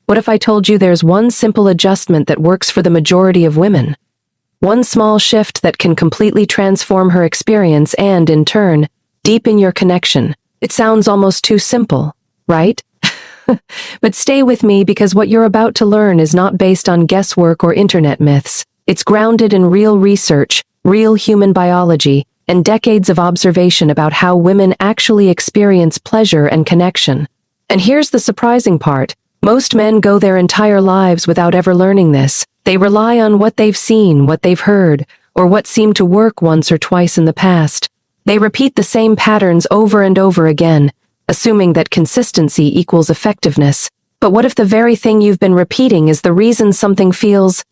What if I told you there's one simple adjustment that works for the majority of women? One small shift that can completely transform her experience and, in turn, deepen your connection. It sounds almost too simple, right? But stay with me because what you're about to learn is not based on guesswork or internet myths. It's grounded in real research, real human biology, and decades of observation about how women actually experience pleasure and connection. And here's the surprising part. Most men go their entire lives without ever learning this. They rely on what they've seen, what they've heard, or what seemed to work once or twice in the past. They repeat the same patterns over and over again, assuming that consistency equals effectiveness. But what if the very thing you've been repeating is the reason something feels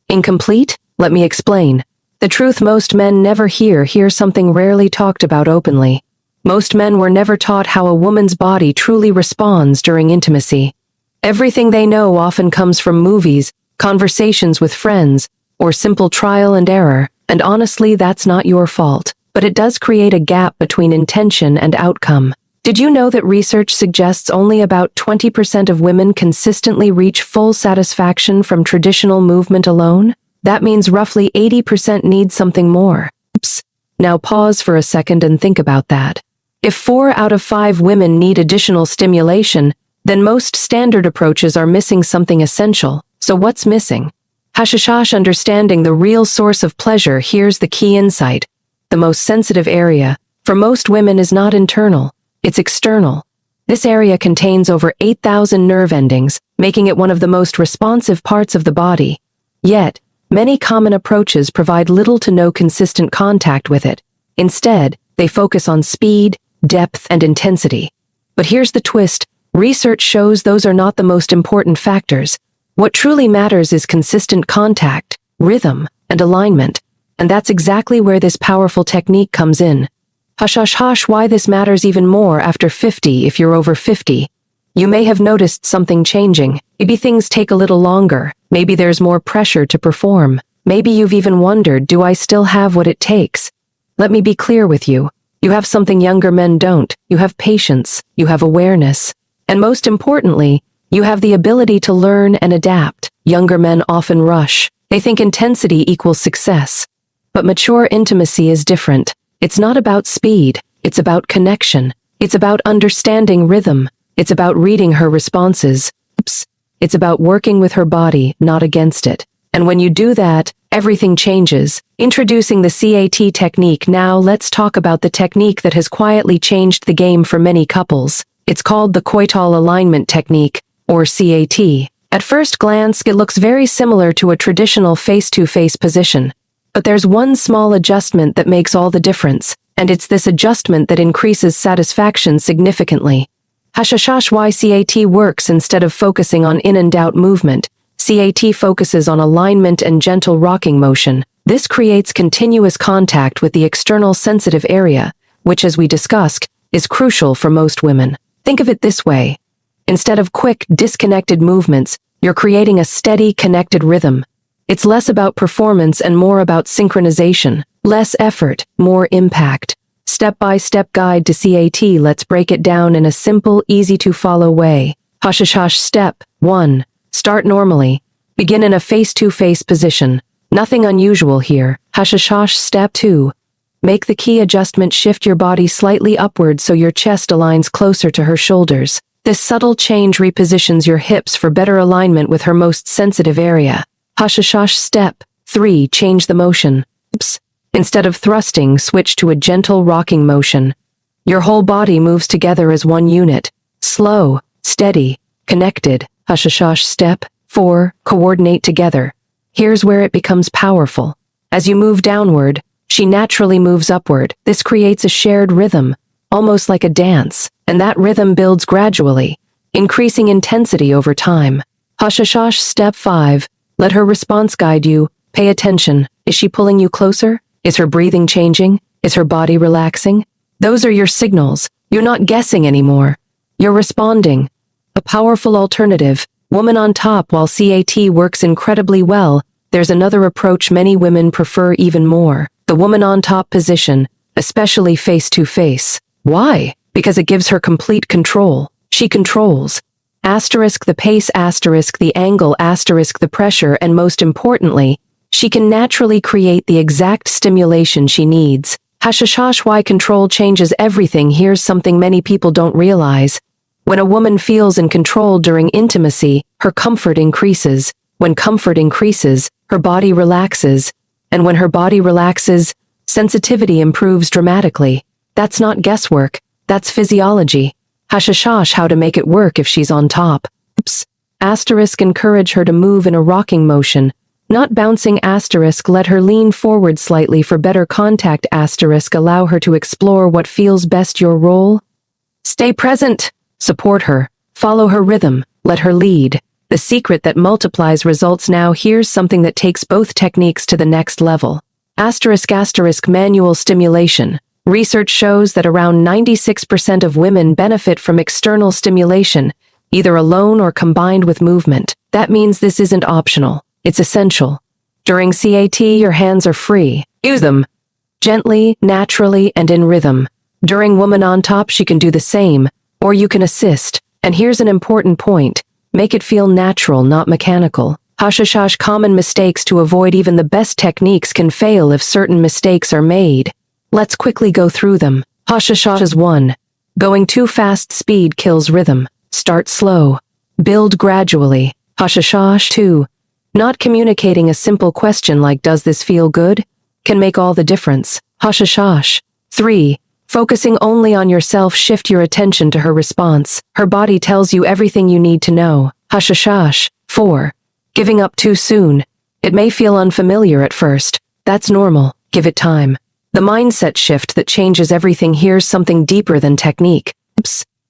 incomplete? Let me explain. The truth most men never hear something rarely talked about openly. Most men were never taught how a woman's body truly responds during intimacy. Everything they know often comes from movies, conversations with friends, or simple trial and error, and honestly, that's not your fault. But it does create a gap between intention and outcome. Did you know that research suggests only about 20% of women consistently reach full satisfaction from traditional movement alone? That means roughly 80% need something more. Oops. Now pause for a second and think about that. If 4 out of 5 women need additional stimulation, then most standard approaches are missing something essential. So what's missing? Hashishash understanding the real source of pleasure. Here's the key insight. The most sensitive area, for most women, is not internal, it's external. This area contains over 8,000 nerve endings, making it one of the most responsive parts of the body. Yet, many common approaches provide little to no consistent contact with it. Instead, they focus on speed, depth, and intensity. But here's the twist. Research shows those are not the most important factors. What truly matters is consistent contact, rhythm, and alignment. And that's exactly where this powerful technique comes in. Hush, why this matters even more after 50 if you're over 50. You may have noticed something changing. Maybe things take a little longer. Maybe there's more pressure to perform. Maybe you've even wondered, do I still have what it takes? Let me be clear with you. You have something younger men don't. You have patience. You have awareness. And most importantly, you have the ability to learn and adapt. Younger men often rush. They think intensity equals success. But mature intimacy is different. It's not about speed. It's about connection. It's about understanding rhythm. It's about reading her responses. It's about working with her body, not against it. And when you do that, everything changes. Introducing the CAT technique. Now let's talk about the technique that has quietly changed the game for many couples. It's called the coital alignment technique, or CAT. At first glance, it looks very similar to a traditional face-to-face position. But there's one small adjustment that makes all the difference, and it's this adjustment that increases satisfaction significantly. Hashishash, why CAT works instead of focusing on in and out movement. CAT focuses on alignment and gentle rocking motion. This creates continuous contact with the external sensitive area, which, as we discussed, is crucial for most women. Think of it this way. Instead of quick, disconnected movements, you're creating a steady, connected rhythm. It's less about performance and more about synchronization. Less effort, more impact. Step-by-step guide to CAT. Let's break it down in a simple, easy-to-follow way. Hashishash. Step 1. Start normally. Begin in a face-to-face position. Nothing unusual here. Hashishash. Step 2. Make the key adjustment. Shift your body slightly upward so your chest aligns closer to her shoulders. This subtle change repositions your hips for better alignment with her most sensitive area. Hashishash. Step 3. Change the motion. Instead of thrusting, switch to a gentle rocking motion. Your whole body moves together as one unit. Slow, steady, connected. Hashishash. Step 4. Coordinate together. Here's where it becomes powerful. As you move downward, she naturally moves upward. This creates a shared rhythm, almost like a dance, and that rhythm builds gradually, increasing intensity over time. Hashishash. Step 5. Let her response guide you. Pay attention. Is she pulling you closer? Is her breathing changing? Is her body relaxing? Those are your signals. You're not guessing anymore. You're responding. A powerful alternative. Woman on top. While CAT works incredibly well, there's another approach many women prefer even more. The woman on top position, especially face to face. Why? Because it gives her complete control. She controls. Asterisk the pace, asterisk the angle, asterisk the pressure, and most importantly, she can naturally create the exact stimulation she needs. Hashash, why control changes everything. Here's something many people don't realize. When a woman feels in control during intimacy, her comfort increases. When comfort increases, her body relaxes. And when her body relaxes, sensitivity improves dramatically. That's not guesswork, that's physiology. Hashash, how to make it work if she's on top. Oops. Asterisk encourage her to move in a rocking motion. Not bouncing, asterisk let her lean forward slightly for better contact, asterisk allow her to explore what feels best. Your role? Stay present. Support her. Follow her rhythm. Let her lead. The secret that multiplies results. Now here's something that takes both techniques to the next level. Asterisk manual stimulation. Research shows that around 96% of women benefit from external stimulation, either alone or combined with movement. That means this isn't optional. It's essential. During CAT, your hands are free. Use them. Gently, naturally, and in rhythm. During Woman on Top, she can do the same, or you can assist. And here's an important point. Make it feel natural, not mechanical. Hashash, common mistakes to avoid. Even the best techniques can fail if certain mistakes are made. Let's quickly go through them. Hashash 1. Going too fast, speed kills rhythm. Start slow. Build gradually. Hashash 2. Not communicating a simple question like "does this feel good?" can make all the difference. Hashash 3. Focusing only on yourself, shift your attention to her response. Her body tells you everything you need to know. Hashash 4. Giving up too soon. It may feel unfamiliar at first. That's normal. Give it time. The mindset shift that changes everything. Here's something deeper than technique.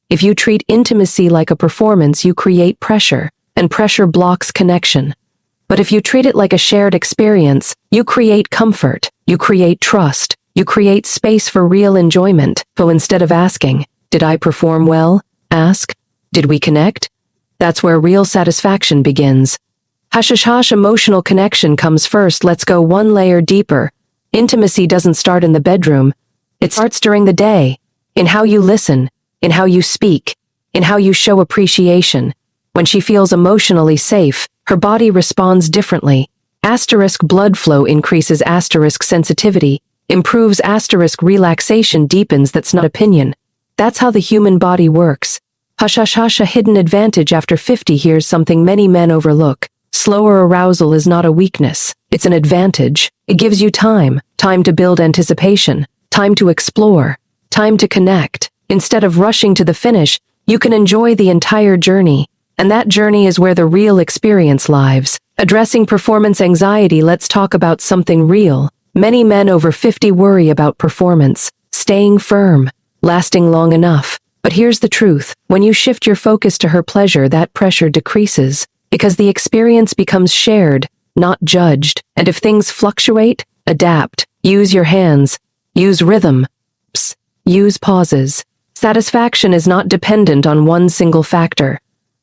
If you treat intimacy like a performance, you create pressure, and pressure blocks connection. But if you treat it like a shared experience, you create comfort, you create trust, you create space for real enjoyment. So instead of asking, "Did I perform well?" ask, "Did we connect?" That's where real satisfaction begins. Hashash emotional connection comes first. Let's go one layer deeper. Intimacy doesn't start in the bedroom. It starts during the day, in how you listen, in how you speak, in how you show appreciation. When she feels emotionally safe, her body responds differently. Asterisk blood flow increases, asterisk sensitivity improves, asterisk relaxation deepens. That's not opinion. That's how the human body works. Hashash, a hidden advantage after 50. Here's something many men overlook. Slower arousal is not a weakness. It's an advantage. It gives you time to build anticipation, time to explore, time to connect. Instead of rushing to the finish, you can enjoy the entire journey. And that journey is where the real experience lives. Addressing performance anxiety. Let's talk about something real. Many men over 50 worry about performance, staying firm, lasting long enough. But here's the truth. When you shift your focus to her pleasure, that pressure decreases, because the experience becomes shared, not judged. And if things fluctuate, adapt. Use your hands. Use rhythm. Use pauses. Satisfaction is not dependent on one single factor.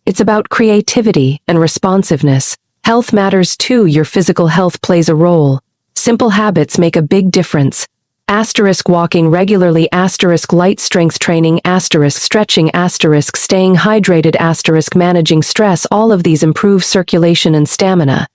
It's about creativity and responsiveness. Health matters too. Your physical health plays a role. Simple habits make a big difference. Asterisk walking regularly, asterisk light strength training, asterisk stretching, asterisk staying hydrated, asterisk managing stress. All of these improve circulation and stamina.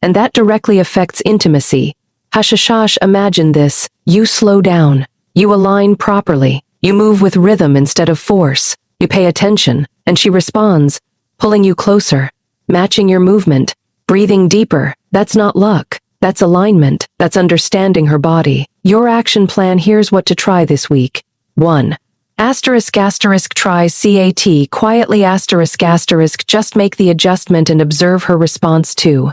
And that directly affects intimacy. Hashash, imagine this. You slow down. You align properly. You move with rhythm instead of force. You pay attention, and she responds, pulling you closer, matching your movement, breathing deeper. That's not luck. That's alignment. That's understanding her body. Your action plan. Here's what to try this week. 1. Asterisk try CAT quietly, asterisk just make the adjustment and observe her response. 2.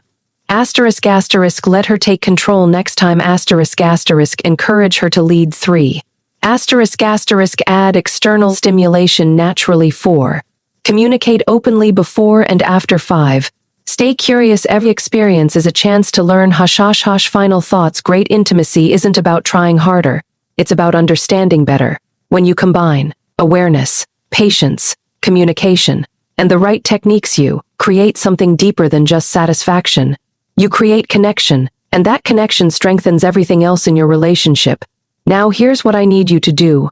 Asterisk let her take control next time, asterisk encourage her to lead. 3. Asterisk add external stimulation naturally. 4. Communicate openly before and after. 5. Stay curious. Every experience is a chance to learn. Hashash final thoughts. Great intimacy isn't about trying harder. It's about understanding better. When you combine awareness, patience, communication, and the right techniques, you create something deeper than just satisfaction. You create connection, and that connection strengthens everything else in your relationship. Now here's what I need you to do.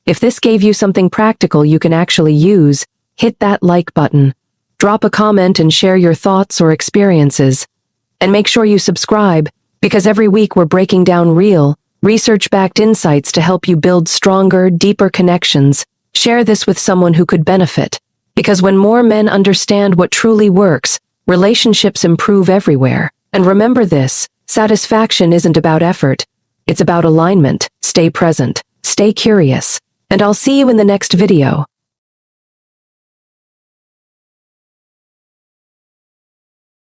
If this gave you something practical you can actually use, hit that like button, drop a comment and share your thoughts or experiences. And make sure you subscribe, because every week we're breaking down real, research-backed insights to help you build stronger, deeper connections. Share this with someone who could benefit, because when more men understand what truly works, relationships improve everywhere. And remember this, satisfaction isn't about effort, it's about alignment. Stay present, stay curious, and I'll see you in the next video.